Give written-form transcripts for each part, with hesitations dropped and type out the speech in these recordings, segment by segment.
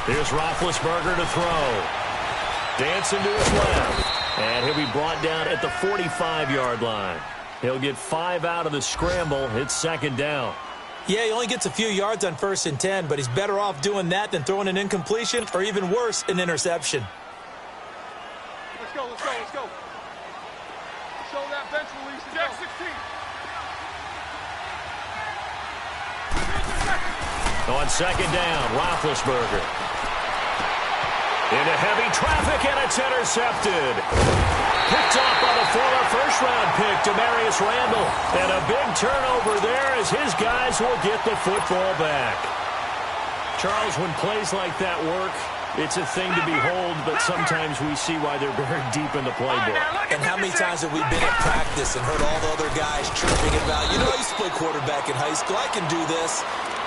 Here's Roethlisberger to throw. Dancing to his left. And he'll be brought down at the 45-yard line. He'll get 5 out of the scramble. It's second down. Yeah, he only gets a few yards on 1st and 10, but he's better off doing that than throwing an incompletion or even worse, an interception. Let's go. Show that bench release. Jack 16. On second down, Roethlisberger. Into heavy traffic, and it's intercepted. Picked off by the former first-round pick, Demarius Randall. And a big turnover there as his guys will get the football back. Charles, when plays like that work, it's a thing to behold, but sometimes we see why they're buried deep in the playbook. And how many times have we been at practice and heard all the other guys chirping about, I used to play quarterback in high school, I can do this,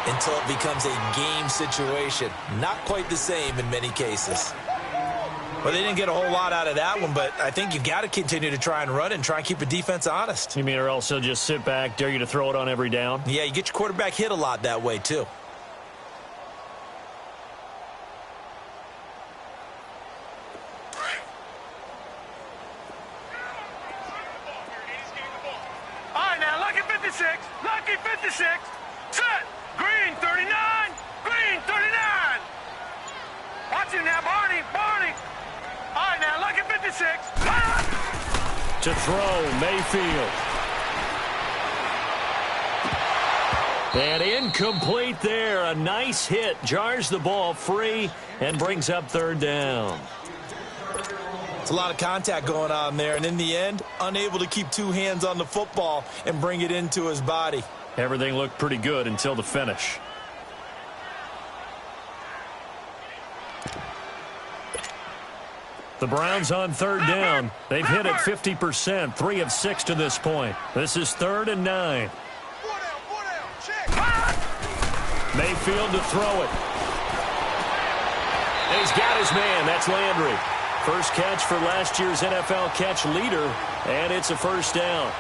until it becomes a game situation. Not quite the same in many cases. Well, they didn't get a whole lot out of that one, but I think you got to continue to try and run and try and keep the defense honest. You mean or else they'll just sit back, dare you to throw it on every down? Yeah, you get your quarterback hit a lot that way, too. All right, now, lucky 56. Lucky 56. Set. Green 39. Green 39. Watch it now, Barney. All right, now, lucky 56. To throw, Mayfield. And incomplete there. A nice hit. Jars the ball free and brings up third down. It's a lot of contact going on there, and in the end, unable to keep two hands on the football and bring it into his body. Everything looked pretty good until the finish. The Browns on third down. They've hit it 50%, 3 of 6 to this point. This is 3rd and 9. Mayfield to throw it. And he's got his man. That's Landry. First catch for last year's NFL catch leader, and it's a first down.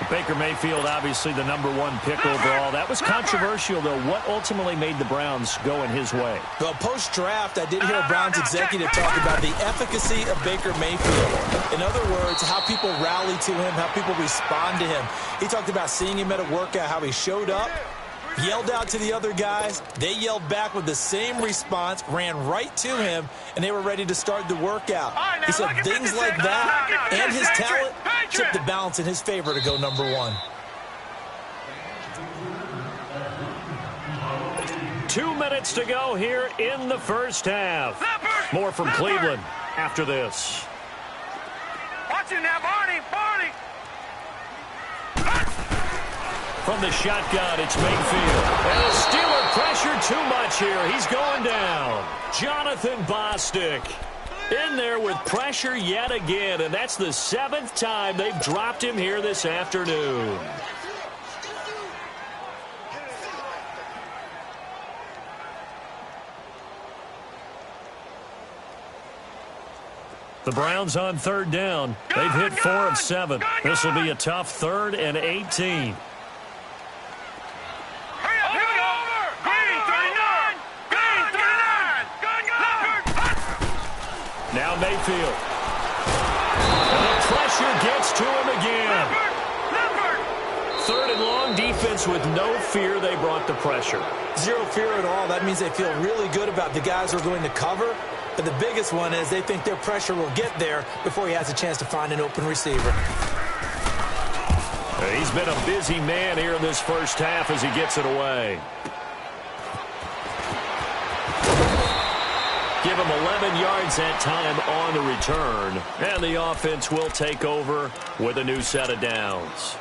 Baker Mayfield, obviously the #1 pick overall. That was controversial, though. What ultimately made the Browns go in his way? Well, post-draft, I did hear a Browns executive talk about the efficacy of Baker Mayfield. In other words, how people rally to him, how people respond to him. He talked about seeing him at a workout, how he showed up, yelled out to the other guys. They yelled back with the same response, ran right to him, and they were ready to start the workout. He said things like that and his talent tipped the balance in his favor to go #1. 2 minutes to go here in the first half. More from Cleveland after this. Watch it now, Barney. From the shotgun, it's Mayfield. And the Steeler pressure too much here. He's going down. Jonathan Bostic in there with pressure yet again, and that's the 7th time they've dropped him here this afternoon. The Browns on third down. They've hit 4 of 7. This will be a tough 3rd and 18. Now Mayfield. And the pressure gets to him again. 3rd and long, defense with no fear. They brought the pressure. Zero fear at all. That means they feel really good about the guys who are going to cover. But the biggest one is they think their pressure will get there before he has a chance to find an open receiver. He's been a busy man here in this first half as he gets it away. Give him 11 yards that time on the return. And the offense will take over with a new set of downs.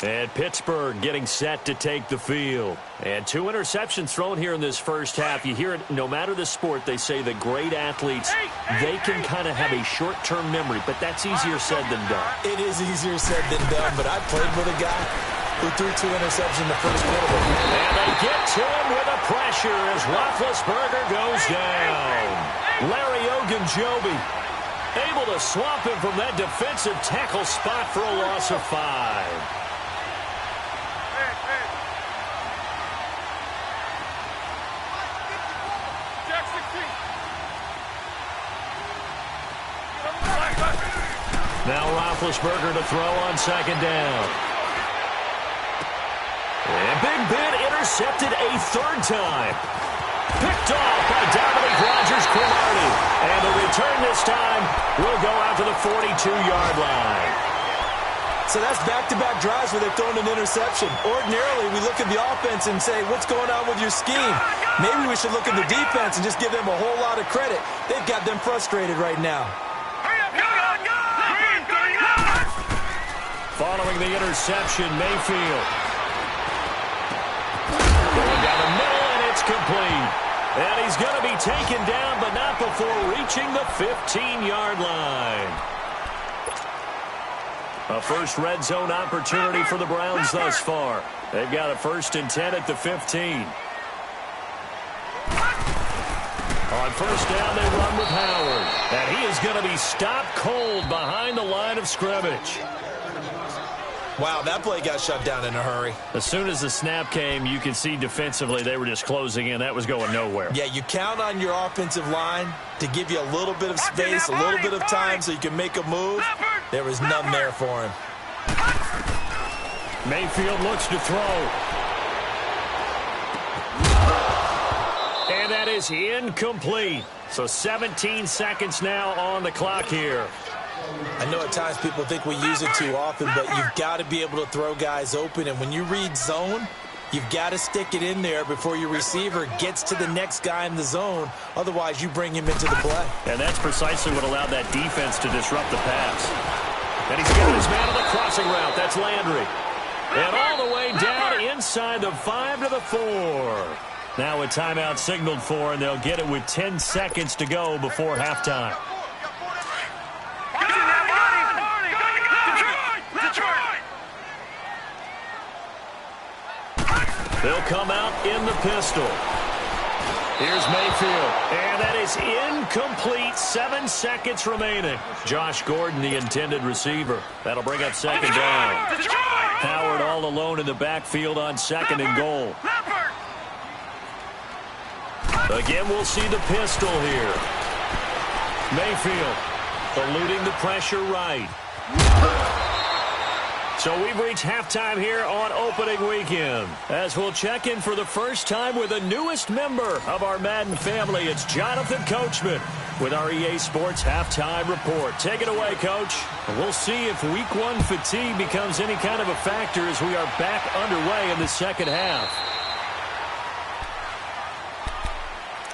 And Pittsburgh getting set to take the field. And 2 interceptions thrown here in this first half. You hear it, no matter the sport, they say the great athletes, they can kind of have a short-term memory, but that's easier said than done. It is easier said than done, but I played with a guy who threw 2 interceptions in the first quarter. And they get to him with a pressure as Roethlisberger goes down. Larry Ogunjobi able to swamp him from that defensive tackle spot for a loss of 5. Jack 16. Now Roethlisberger to throw on second down. And Big Ben intercepted a third time. Picked off by Dominique Rodgers-Cromartie. And the return this time will go out to the 42-yard line. So that's back-to-back drives where they've thrown an interception. Ordinarily, we look at the offense and say, what's going on with your scheme? Maybe we should look at the defense and just give them a whole lot of credit. They've got them frustrated right now. Following the interception, Mayfield. Going down the middle, and it's complete. And he's going to be taken down, but not before reaching the 15-yard line. A first red zone opportunity for the Browns thus far. They've got a 1st and 10 at the 15. On first down, they run with Howard. And he is going to be stopped cold behind the line of scrimmage. Wow, that play got shut down in a hurry. As soon as the snap came, you could see defensively they were just closing in. That was going nowhere. Yeah, you count on your offensive line to give you a little bit of space, a little bit of time so you can make a move. There was none there for him. Mayfield looks to throw. And that is incomplete. So 17 seconds now on the clock here. I know at times people think we use it too often, but you've got to be able to throw guys open. And when you read zone, you've got to stick it in there before your receiver gets to the next guy in the zone. Otherwise, you bring him into the play. And that's precisely what allowed that defense to disrupt the pass. And he's given his man on the crossing route. That's Landry. And all the way down inside the 5 to the 4. Now a timeout signaled for, and they'll get it with 10 seconds to go before halftime. They'll come out in the pistol. Here's Mayfield. And that is incomplete. 7 seconds remaining. Josh Gordon, the intended receiver. That'll bring up second down. Howard all alone in the backfield on 2nd and goal. Again, we'll see the pistol here. Mayfield eluding the pressure right. So we've reached halftime here on opening weekend. As we'll check in for the first time with the newest member of our Madden family, it's Jonathan Coachman with our EA Sports Halftime Report. Take it away, Coach. We'll see if Week 1 fatigue becomes any kind of a factor as we are back underway in the second half.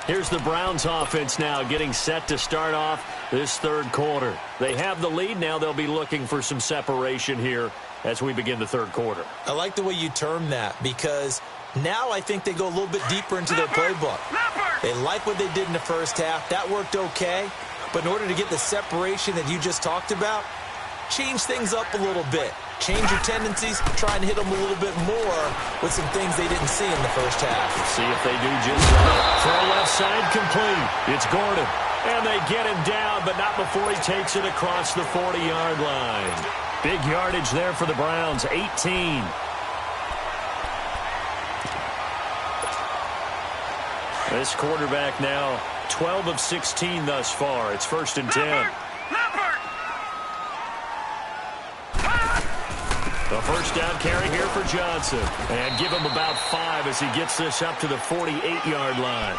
Here's the Browns offense now getting set to start off this third quarter. They have the lead now. They'll be looking for some separation here as we begin the third quarter. I like the way you term that because now I think they go a little bit deeper into their playbook. They like what they did in the first half. That worked okay. But in order to get the separation that you just talked about, change things up a little bit. Change your tendencies, try and hit them a little bit more with some things they didn't see in the first half. See if they do just that. Throw left side complete. It's Gordon. And they get him down, but not before he takes it across the 40-yard line. Big yardage there for the Browns, 18. This quarterback now 12 of 16 thus far. It's 1st and 10. The first down carry here for Johnson. And give him about 5 as he gets this up to the 48-yard line.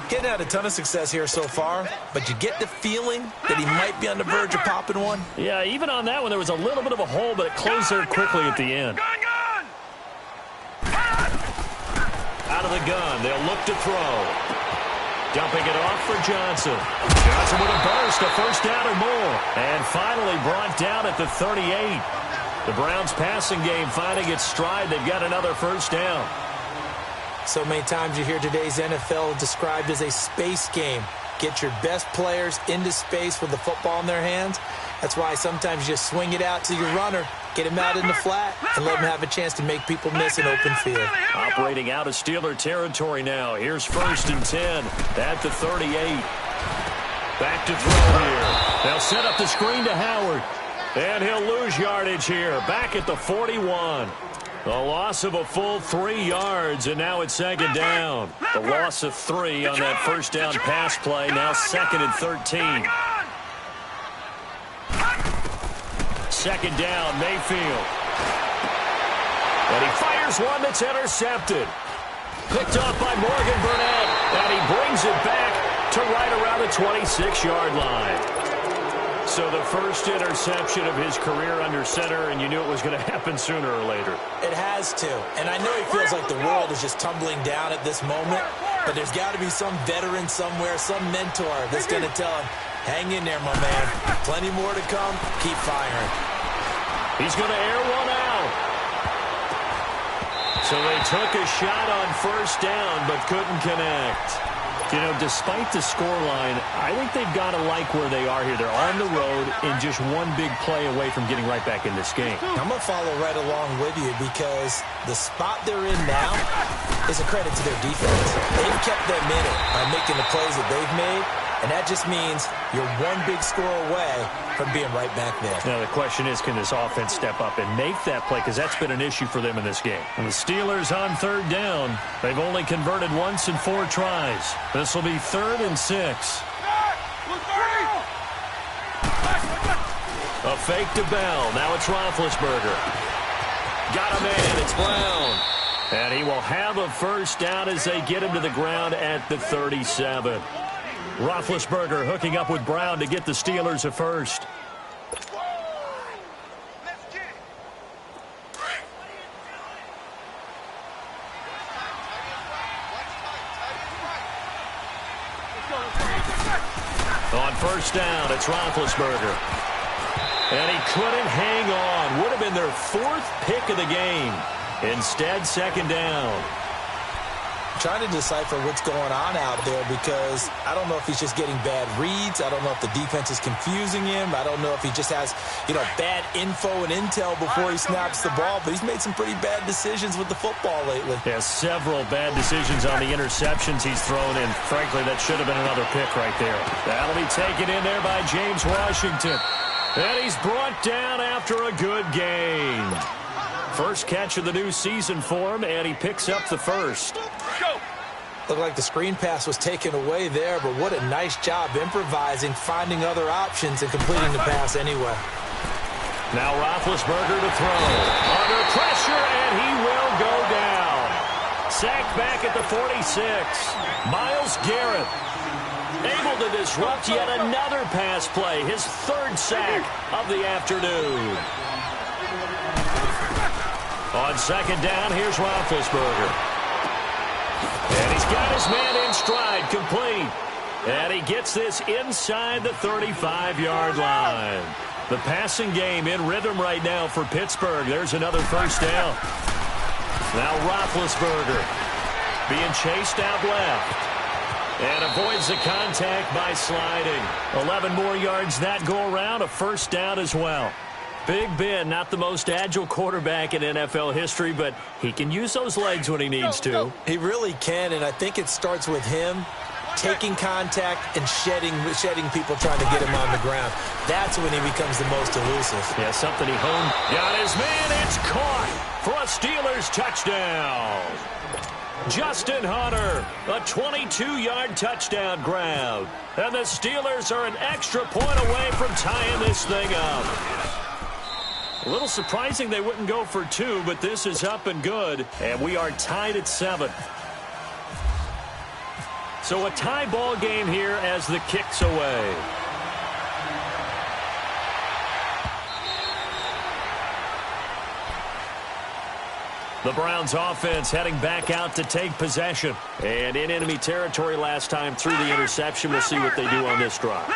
Getting had a ton of success here so far, but you get the feeling that he might be on the verge of popping one. Yeah, even on that one, there was a little bit of a hole, but it closed there quickly at the end. Out of the gun, they'll look to throw. Dumping it off for Johnson. Johnson with a burst, a first down or more. And finally brought down at the 38. The Browns passing game finding its stride. They've got another first down. So many times you hear today's NFL described as a space game. Get your best players into space with the football in their hands. That's why sometimes you just swing it out to your runner, get him out in the flat, and let him have a chance to make people miss an open field. Operating out of Steeler territory now. Here's 1st and 10 at the 38. Back to throw here. They'll set up the screen to Howard. And he'll lose yardage here. Back at the 41. The loss of a full 3 yards, and now it's 2nd down. The loss of 3 on that first down pass play, now 2nd and 13. second down, Mayfield. And he fires one that's intercepted. Picked off by Morgan Burnett. And he brings it back to right around the 26-yard line. So the first interception of his career under center, and you knew it was going to happen sooner or later. It has to. And I know he feels like the world is just tumbling down at this moment, but there's got to be some veteran somewhere, some mentor that's going to tell him, hang in there, my man. Plenty more to come. Keep firing. He's going to air one out. So they took a shot on first down, but couldn't connect. You know, despite the scoreline, I think they've got to like where they are here. They're on the road and just one big play away from getting right back in this game. I'm going to follow right along with you because the spot they're in now is a credit to their defense. They've kept them in it by making the plays that they've made, and that just means you're one big score away from being right back there. Now, the question is, can this offense step up and make that play? Because that's been an issue for them in this game. And the Steelers on third down. They've only converted once in 4 tries. This will be 3rd and 6. A fake to Bell. Now it's Roethlisberger. Got a man. It's Brown. And he will have a first down as they get him to the ground at the 37. Roethlisberger hooking up with Brown to get the Steelers a first. On first down, it's Roethlisberger. And he couldn't hang on. Would have been their 4th pick of the game. Instead, second down. Trying to decipher what's going on out there because I don't know if he's just getting bad reads. I don't know if the defense is confusing him. I don't know if he just has, bad info and intel before he snaps the ball. But he's made some pretty bad decisions with the football lately. Yeah, several bad decisions on the interceptions he's thrown, and frankly, that should have been another pick right there. That'll be taken in there by James Washington. And he's brought down after a good gain. First catch of the new season for him, and he picks up the first. Looked like the screen pass was taken away there, but what a nice job improvising, finding other options, and completing the pass anyway. Now Roethlisberger to throw. Under pressure, and he will go down. Sacked back at the 46. Myles Garrett able to disrupt yet another pass play. His 3rd sack of the afternoon. On second down, here's Roethlisberger. And he's got his man in stride, complete. And he gets this inside the 35-yard line. The passing game in rhythm right now for Pittsburgh. There's another first down. Now Roethlisberger being chased out left. And avoids the contact by sliding. 11 more yards that go around, a first down as well. Big Ben, not the most agile quarterback in NFL history, but he can use those legs when he needs to. He really can, and I think it starts with him taking contact and shedding people trying to get him on the ground. That's when he becomes the most elusive. Yeah, something he honed. Got his man, it's caught for a Steelers touchdown. Justin Hunter, a 22-yard touchdown grab. And the Steelers are an extra point away from tying this thing up. A little surprising they wouldn't go for 2, but this is up and good. And we are tied at 7. So a tie ball game here as the kick's away. The Browns offense heading back out to take possession. And in enemy territory last time through the interception. We'll see what they do on this drive.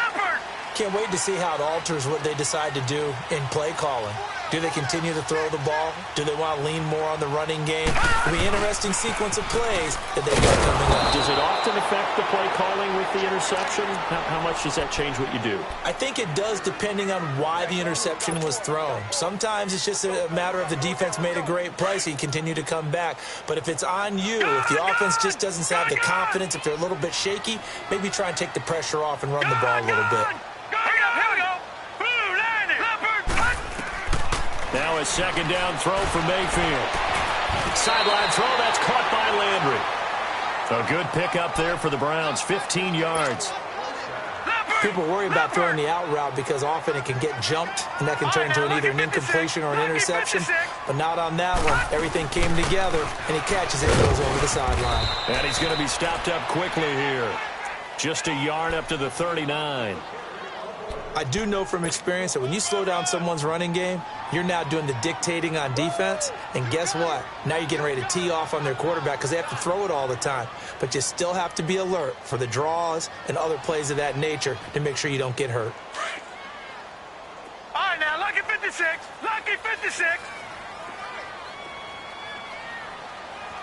Can't wait to see how it alters what they decide to do in play calling. Do they continue to throw the ball? Do they want to lean more on the running game? It'll be an interesting sequence of plays that they got coming up. Does it often affect the play calling with the interception? How much does that change what you do? I think it does depending on why the interception was thrown. Sometimes it's just a matter of the defense made a great play, so you continue to come back. But if it's on you, if the offense just doesn't have the confidence, if they're a little bit shaky, maybe try and take the pressure off and run the ball a little bit. Now a second down throw for Mayfield. Sideline throw, that's caught by Landry. A good pickup there for the Browns, 15 yards. People worry about throwing the out route because often it can get jumped, and that can turn into either an incompletion or an interception. But not on that one. Everything came together, and he catches it and goes over the sideline. And he's going to be stopped up quickly here. Just a yard up to the 39. I do know from experience that when you slow down someone's running game, you're now doing the dictating on defense. And guess what? Now you're getting ready to tee off on their quarterback because they have to throw it all the time. But you still have to be alert for the draws and other plays of that nature to make sure you don't get hurt. All right, now, lucky 56. Lucky 56.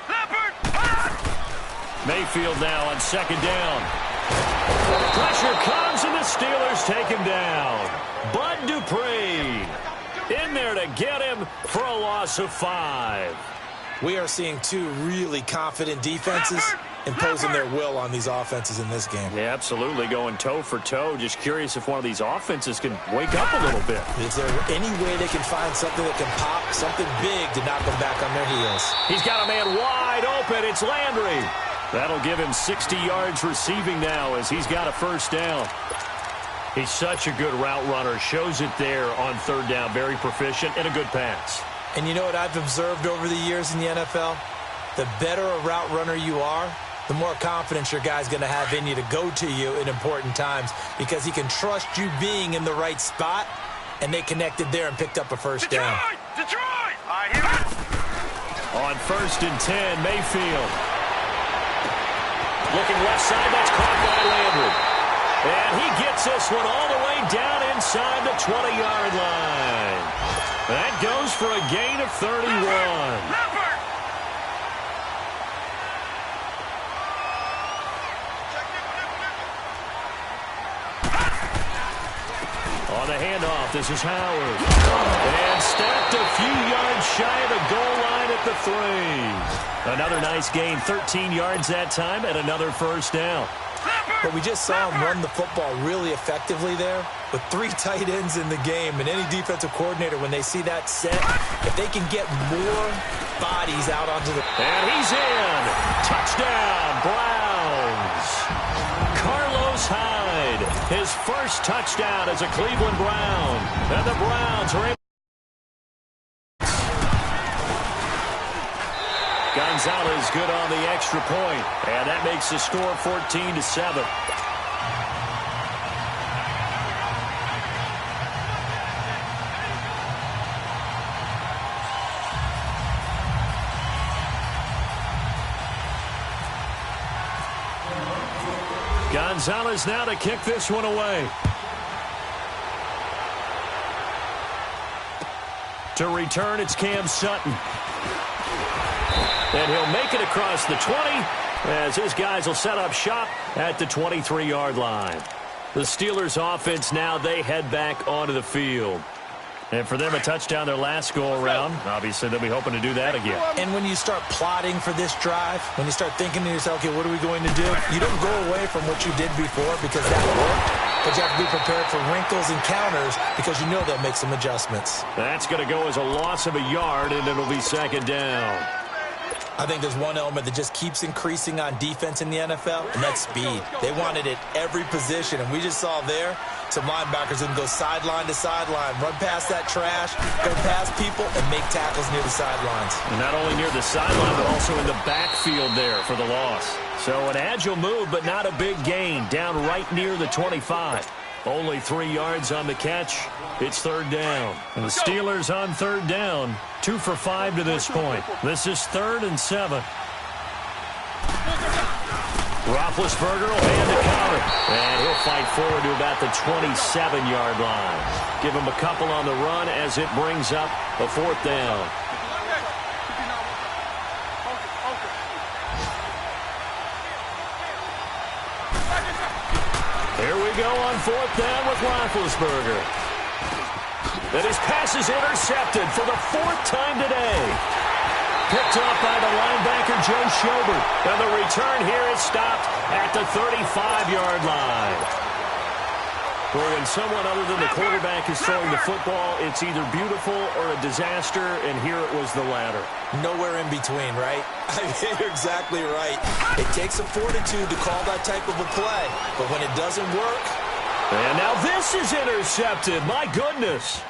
Leopard. Mayfield now on second down. Pressure comes, and the Steelers take him down. Bud Dupree in there to get him for a loss of 5. We are seeing two really confident defenses imposing their will on these offenses in this game. Yeah, absolutely, going toe for toe. Just curious if one of these offenses can wake up a little bit. Is there any way they can find something that can pop, something big to knock them back on their heels? He's got a man wide open. It's Landry. That'll give him 60 yards receiving now as he's got a first down. He's such a good route runner. Shows it there on third down. Very proficient and a good pass. And you know what I've observed over the years in the NFL? The better a route runner you are, the more confidence your guy's going to have in you to go to you in important times because he can trust you being in the right spot, and they connected there and picked up a first down. Detroit! All right, here we go. On 1st and 10, Mayfield. Looking left side, that's caught by Landry. And he gets this one all the way down inside the 20-yard line. That goes for a gain of 31. Leopard! On the handoff, this is Howard. And stacked a few yards shy of the goal line at the 3. Another nice gain, 13 yards that time, and another first down. But we just saw him run the football really effectively there with 3 tight ends in the game. And any defensive coordinator, when they see that set, if they can get more bodies out onto the... And he's in. Touchdown, Browns. Carlos Hyde, his first touchdown as a Cleveland Brown. And the Browns are able... Gonzalez good on the extra point, and that makes the score 14-7. Gonzalez now to kick this one away. To return, it's Cam Sutton. And he'll make it across the 20 as his guys will set up shop at the 23-yard line. The Steelers offense now, they head back onto the field. And for them, a touchdown their last go-around. Obviously, they'll be hoping to do that again. And when you start plotting for this drive, when you start thinking to yourself, okay, what are we going to do? You don't go away from what you did before because that worked. But you have to be prepared for wrinkles and counters because you know they'll make some adjustments. That's going to go as a loss of a yard, and it'll be second down. I think there's one element that just keeps increasing on defense in the NFL, and that's speed. They want it at every position, and we just saw there some linebackers who can go sideline to sideline, run past that trash, go past people, and make tackles near the sidelines. And not only near the sideline, but also in the backfield there for the loss. So an agile move, but not a big gain, down right near the 25. Only 3 yards on the catch. It's third down. And the Steelers on third down, 2 for 5 to this point. This is 3rd and 7. Roethlisberger will hand the counter. And he'll fight forward to about the 27-yard line. Give him a couple on the run as it brings up a 4th down. Here we go on 4th down with Roethlisberger. And his pass is intercepted for the 4th time today. Picked off by the linebacker, Joe Schobert. And the return here is stopped at the 35-yard line. Well, when someone other than the quarterback is throwing the football, it's either beautiful or a disaster, and here it was the latter. Nowhere in between, right? I mean, you're exactly right. It takes some fortitude to call that type of a play, but when it doesn't work, And now this is intercepted. My goodness.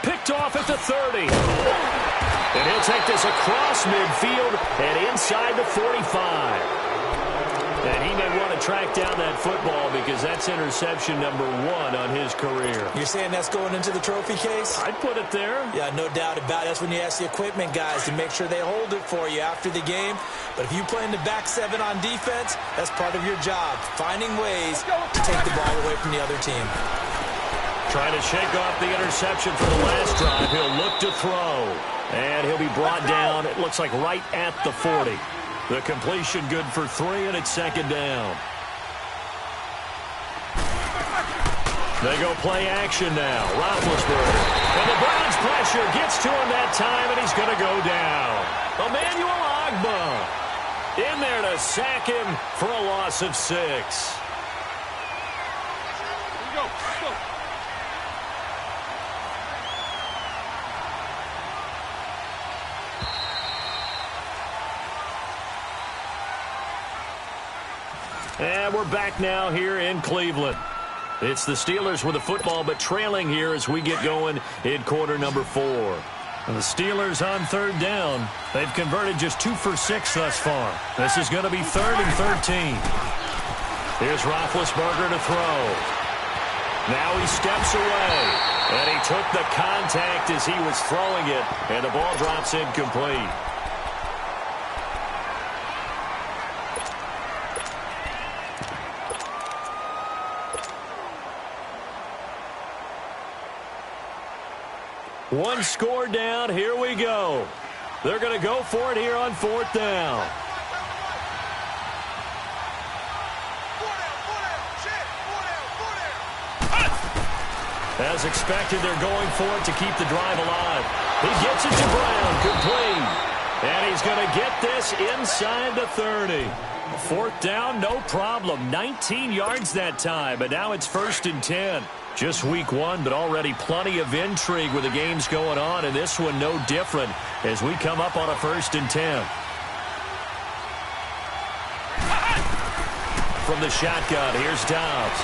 Picked off at the 30. And he'll take this across midfield and inside the 45. And he may want to track down that football because that's interception number 1 on his career. You're saying that's going into the trophy case? I'd put it there. Yeah, no doubt about it. That's when you ask the equipment guys to make sure they hold it for you after the game. But if you play in the back 7 on defense, that's part of your job, finding ways to take the ball away from the other team. Trying to shake off the interception for the last drive. He'll look to throw. And he'll be brought down, it looks like right at the 40. The completion good for 3, and it's second down. They go play action now. Roethlisberger. And the Browns pressure gets to him that time, and he's going to go down. Emmanuel Ogbah in there to sack him for a loss of 6. And we're back now here in Cleveland. It's the Steelers with the football, but trailing here as we get going in quarter number 4. And the Steelers on third down. They've converted just 2 for 6 thus far. This is going to be 3rd and 13. Here's Roethlisberger to throw. Now he steps away. And he took the contact as he was throwing it. And the ball drops incomplete. One score down. Here we go. They're going to go for it here on 4th down. As expected, they're going for it to keep the drive alive. He gets it to Brown. Complete. And he's going to get this inside the 30. 4th down, no problem. 19 yards that time, but now it's 1st and 10. Just week 1, but already plenty of intrigue with the games going on, and this one no different as we come up on a 1st and 10. From the shotgun, here's Dobbs.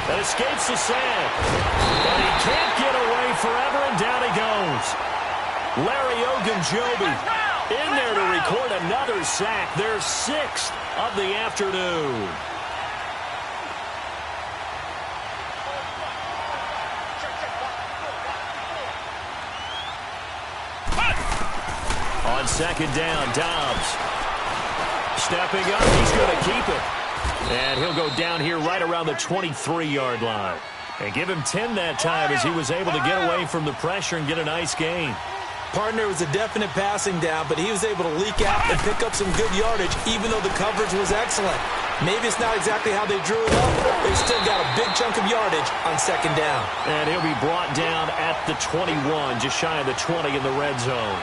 That escapes the sack. But he can't get away forever, and down he goes. Larry Ogunjobi in there to record another sack. Their 6th of the afternoon. On 2nd down, Dobbs stepping up. He's going to keep it. And he'll go down here right around the 23-yard line. And give him 10 that time as he was able to get away from the pressure and get a nice gain. Partner was a definite passing down, but he was able to leak out and pick up some good yardage, even though the coverage was excellent. Maybe it's not exactly how they drew it up. They've still got a big chunk of yardage on 2nd down. And he'll be brought down at the 21, just shy of the 20 in the red zone.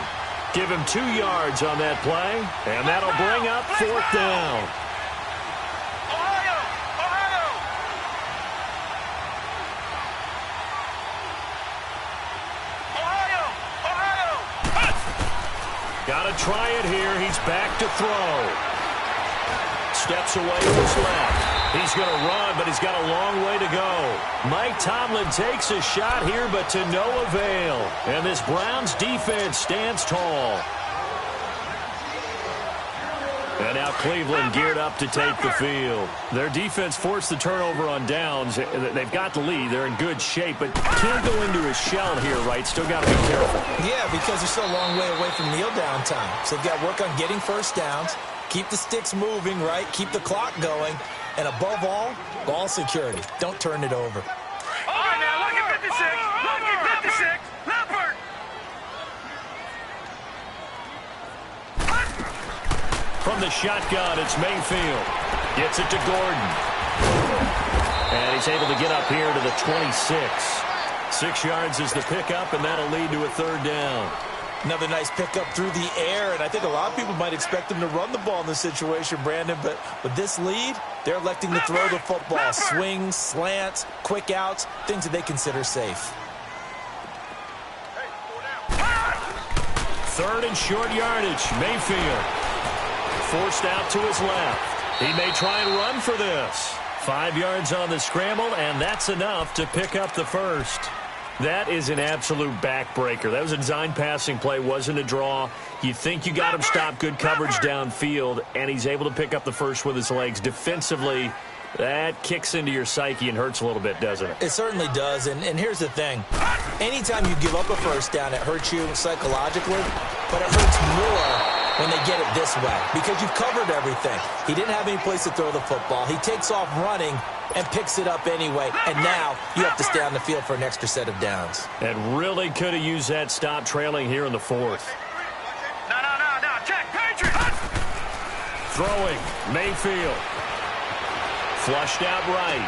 Give him 2 yards on that play, and that'll bring up 4th down. Got to try it here. He's back to throw. Steps away to his left. He's going to run, but he's got a long way to go. Mike Tomlin takes a shot here, but to no avail. And this Browns defense stands tall. And now Cleveland geared up to take the field. Their defense forced the turnover on downs. They've got the lead. They're in good shape, but can't go into a shell here, right? Still got to be careful. Yeah, because they're still a long way away from kneel down time. So they've got to work on getting 1st downs, keep the sticks moving, right? Keep the clock going. And above all, ball security. Don't turn it over. All right, now, look at 56. Look at 56. Leopard. From the shotgun, it's Mayfield. Gets it to Gordon. And he's able to get up here to the 26. 6 yards is the pickup, and that'll lead to a 3rd down. Another nice pickup through the air, and I think a lot of people might expect him to run the ball in this situation, Brandon, but with this lead, they're electing to throw the football. Swings, slants, quick outs, things that they consider safe. 3rd and short yardage. Mayfield forced out to his left. He may try and run for this. 5 yards on the scramble, and that's enough to pick up the first. That is an absolute backbreaker. That was a design passing play, wasn't a draw. You think you got him stopped, good coverage downfield, and he's able to pick up the first with his legs. Defensively, that kicks into your psyche and hurts a little bit, doesn't it? It certainly does, and here's the thing. Anytime you give up a first down, it hurts you psychologically, but it hurts more when they get it this way because you've covered everything. He didn't have any place to throw the football. He takes off running and picks it up anyway, and now you have to stay on the field for an extra set of downs. And really could have used that stop trailing here in the fourth. No, check, Patriot! Throwing, Mayfield. Flushed out right.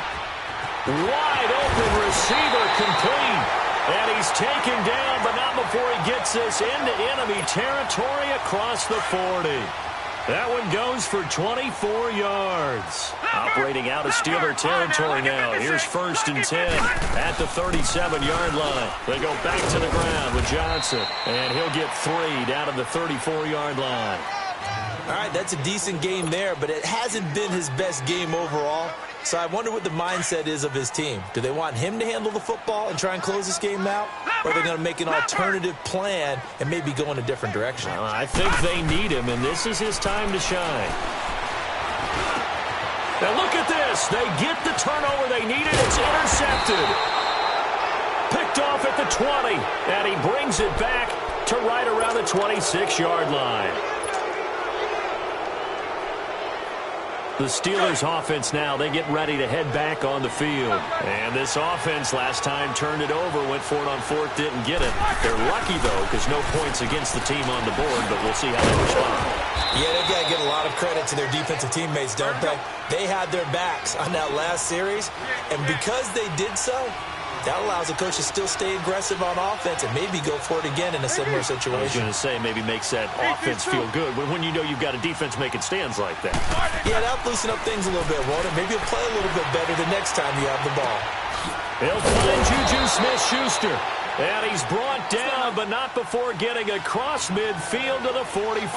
Wide open receiver complete. And he's taken down, but not before he gets this into enemy territory across the 40. That one goes for 24 yards. Operating out of Steeler territory now. Here's 1st and 10 at the 37-yard line. They go back to the ground with Johnson, and he'll get 3 down to the 34-yard line. All right, that's a decent game there, but it hasn't been his best game overall. So I wonder what the mindset is of his team. Do they want him to handle the football and try and close this game out? Or are they going to make an alternative plan and maybe go in a different direction? I think they need him, and this is his time to shine. Now look at this. They get the turnover they needed. It's intercepted. Picked off at the 20, and he brings it back to right around the 26-yard line. The Steelers offense now, they get ready to head back on the field. And this offense last time turned it over, went for it on 4th, didn't get it. They're lucky, though, because no points against the team on the board, but we'll see how they respond. Yeah, they got to give a lot of credit to their defensive teammates, don't they? They had their backs on that last series, and because they did so, that allows the coach to still stay aggressive on offense and maybe go for it again in a similar situation. I was going to say maybe makes that offense feel good when you know you've got a defense making stands like that. Yeah, that'll loosen up things a little bit, won't it? Maybe you'll play a little bit better the next time you have the ball. They'll find Juju Smith-Schuster. And he's brought down, but not before getting across midfield to the 45.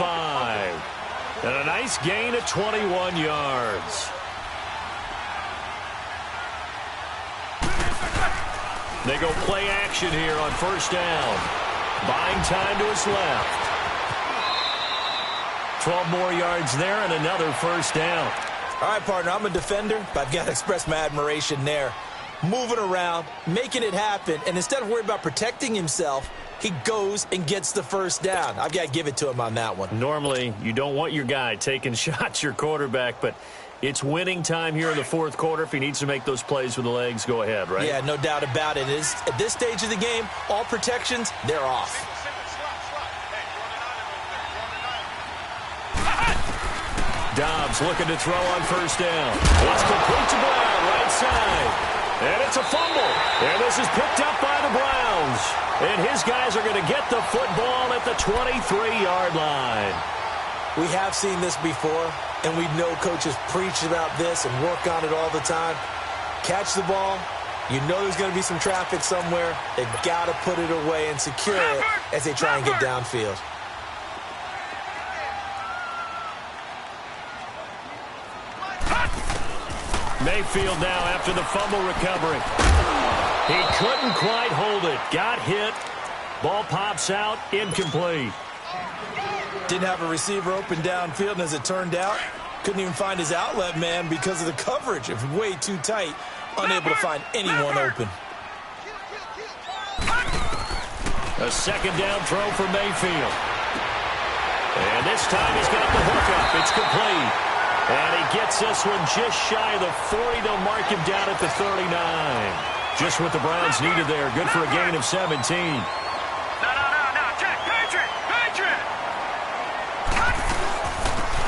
And a nice gain of 21 yards. They go play action here on 1st down. Buying time to his left. 12 more yards there and another 1st down. All right, partner, I'm a defender, but I've got to express my admiration there. Moving around, making it happen, and instead of worrying about protecting himself, he goes and gets the 1st down. I've got to give it to him on that one. Normally, you don't want your guy taking shots, your quarterback, but it's winning time here in the 4th quarter. If he needs to make those plays with the legs, go ahead, right? Yeah, no doubt about it. At this stage of the game, all protections, they're off. Dobbs looking to throw on 1st down. It's complete to Brown, right side. And it's a fumble. And this is picked up by the Browns. And his guys are going to get the football at the 23-yard line. We have seen this before, and we know coaches preach about this and work on it all the time. Catch the ball. You know there's going to be some traffic somewhere. They've got to put it away and secure it as they try and get downfield. Mayfield now after the fumble recovery. He couldn't quite hold it. Got hit. Ball pops out. Incomplete. Didn't have a receiver open downfield, and as it turned out, couldn't even find his outlet man because of the coverage. It was way too tight. Unable to find anyone open. A 2nd down throw for Mayfield. And this time he's got the hook up. It's complete. And he gets this one just shy of the 40. They'll mark him down at the 39. Just what the Browns needed there. Good for a gain of 17. No. Check. Patriot.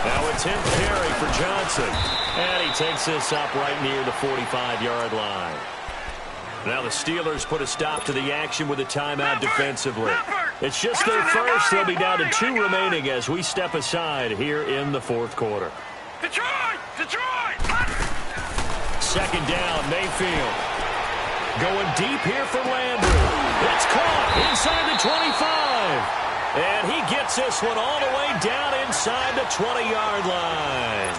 Now a 10th carry for Johnson. And he takes this up right near the 45-yard line. Now the Steelers put a stop to the action with a timeout defensively. It's just their first. They'll be down to 2 remaining as we step aside here in the 4th quarter. Detroit! 2nd down, Mayfield. Going deep here for Landry. It's caught inside the 25. And he gets this one all the way down inside the 20-yard line.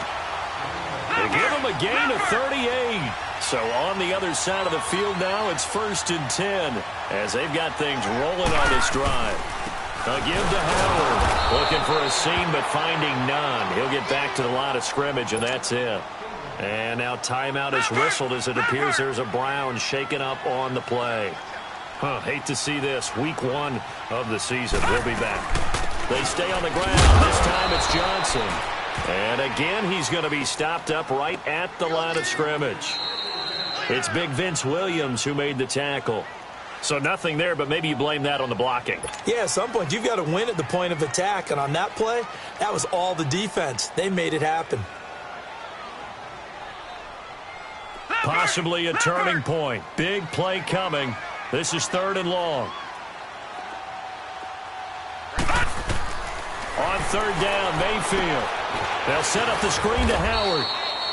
They give him a a gain of 38. So on the other side of the field now, it's 1st and 10 as they've got things rolling on this drive. A give to Howard. Looking for a seam, but finding none. He'll get back to the line of scrimmage, and that's it. And now timeout is whistled as it appears there's a Brown shaken up on the play. Hate to see this. Week 1 of the season. We'll be back. They stay on the ground. This time it's Johnson. And again, he's going to be stopped up right at the line of scrimmage. It's big Vince Williams who made the tackle. So nothing there, but maybe you blame that on the blocking. Yeah, at some point, you've got to win at the point of attack. And on that play, that was all the defense. They made it happen. Possibly a turning point. Big play coming. This is 3rd and long. On 3rd down, Mayfield. They'll set up the screen to Howard.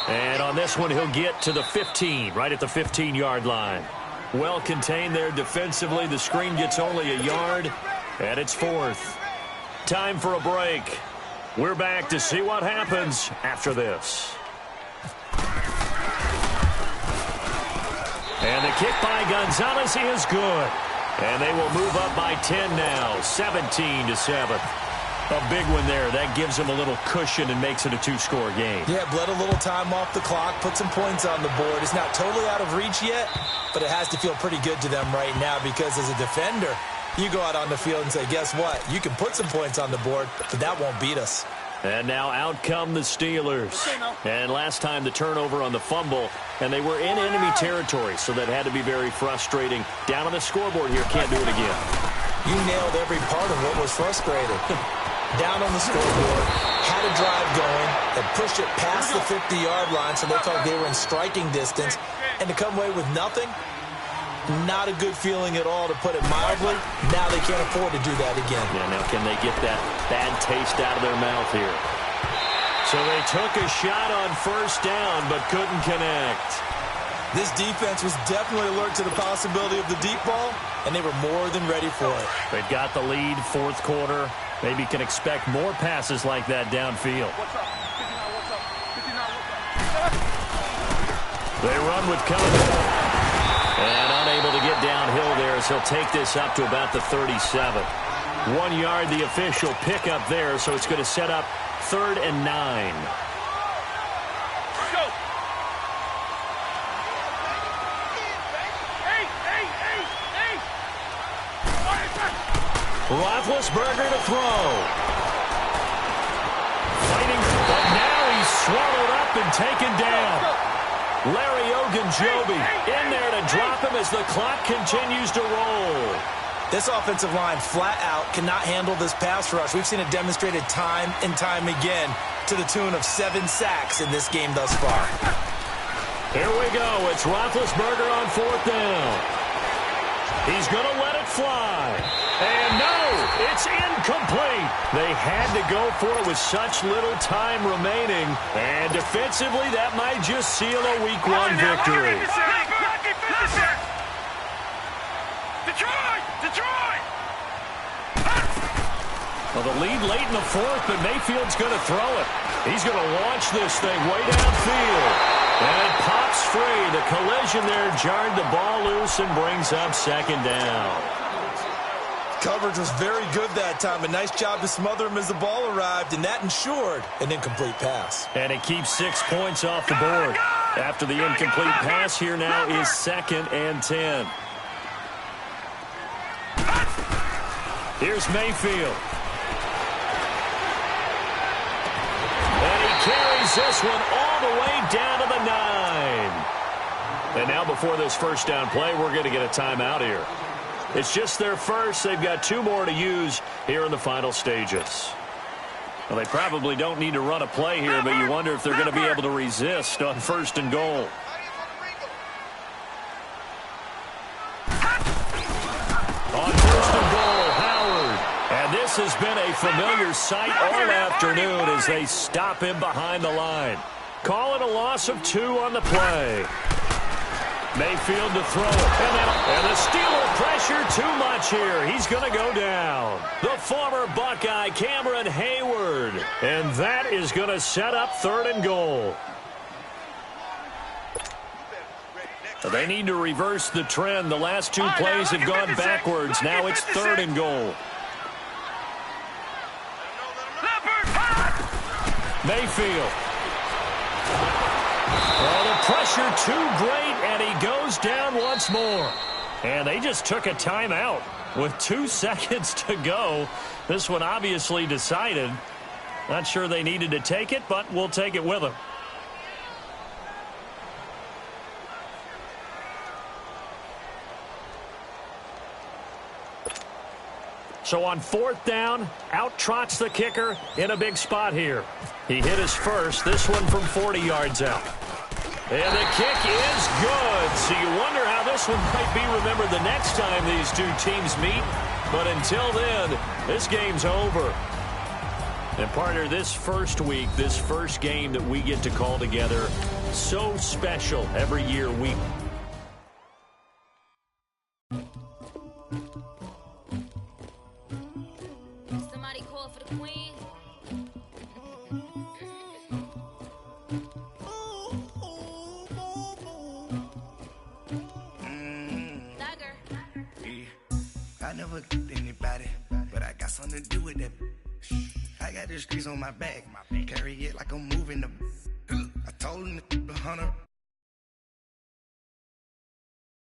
And on this one, he'll get to the 15, right at the 15-yard line. Well contained there defensively. The screen gets only a yard, and it's 4th. Time for a break. We're back to see what happens after this. And the kick by Gonzalez is good. And they will move up by 10 now, 17-7. A big one there. That gives them a little cushion and makes it a 2-score game. Yeah, bled a little time off the clock, put some points on the board. It's not totally out of reach yet, but it has to feel pretty good to them right now because as a defender, you go out on the field and say, guess what? You can put some points on the board, but that won't beat us. And now out come the Steelers. And last time the turnover on the fumble, and they were in enemy territory, so that had to be very frustrating. Down on the scoreboard here, can't do it again. You nailed every part of what was frustrating. Down on the scoreboard, had a drive going, and pushed it past the 50-yard line so they felt they were in striking distance, and to come away with nothing, not a good feeling at all, to put it mildly. Now they can't afford to do that again. Yeah, now can they get that bad taste out of their mouth here? So they took a shot on 1st down, but couldn't connect. This defense was definitely alert to the possibility of the deep ball, and they were more than ready for it. They've got the lead, 4th quarter. Maybe can expect more passes like that downfield. They run with Cunningham. And unable to get downhill there as he'll take this up to about the 37. 1 yard, the official pickup there, so it's going to set up 3rd and 9. Roethlisberger to throw. Fighting, but now he's swallowed up and taken down. Larry Ogunjobi in there to drop him as the clock continues to roll. This offensive line flat out cannot handle this pass rush. We've seen it demonstrated time and time again to the tune of 7 sacks in this game thus far. Here we go. It's Roethlisberger on 4th down. He's going to let it fly. And no, it's incomplete. They had to go for it with such little time remaining. And defensively, that might just seal a Week 1 victory. Detroit! Well, the lead late in the 4th, but Mayfield's going to throw it. He's going to launch this thing way downfield. And it pops free. The collision there jarred the ball loose and brings up 2nd down. Coverage was very good that time. A nice job to smother him as the ball arrived, and that ensured an incomplete pass. And it keeps 6 points off the board. After the incomplete pass, here now is 2nd and 10. Here's Mayfield. And he carries this one all the way down to the 9. And now before this 1st down play, we're going to get a timeout here. It's just their first. They've got 2 more to use here in the final stages. Well, they probably don't need to run a play here, but you wonder if they're going to be able to resist on 1st and goal. On 1st and goal, Howard. And this has been a familiar sight all afternoon as they stop him behind the line. Call it a loss of 2 on the play. Mayfield to throw it. And the Steeler pressure too much here. He's going to go down. The former Buckeye, Cameron Hayward. And that is going to set up 3rd and goal. They need to reverse the trend. The last two plays have gone backwards. Now it's 3rd and goal. Mayfield. Well, the pressure too great, and he goes down once more. And they just took a timeout with 2 seconds to go. This one obviously decided. Not sure they needed to take it, but we'll take it with them. So on 4th down, out trots the kicker in a big spot here. He hit his first, this one from 40 yards out. And the kick is good. So you wonder how this one might be remembered the next time these two teams meet. But until then, this game's over. And partner, this first week, this first game that we get to call together, so special every year. Somebody call for the queen. I never anybody, but I got something to do with that. I got the streets on my back, carry it like I'm moving the. I told him the 100.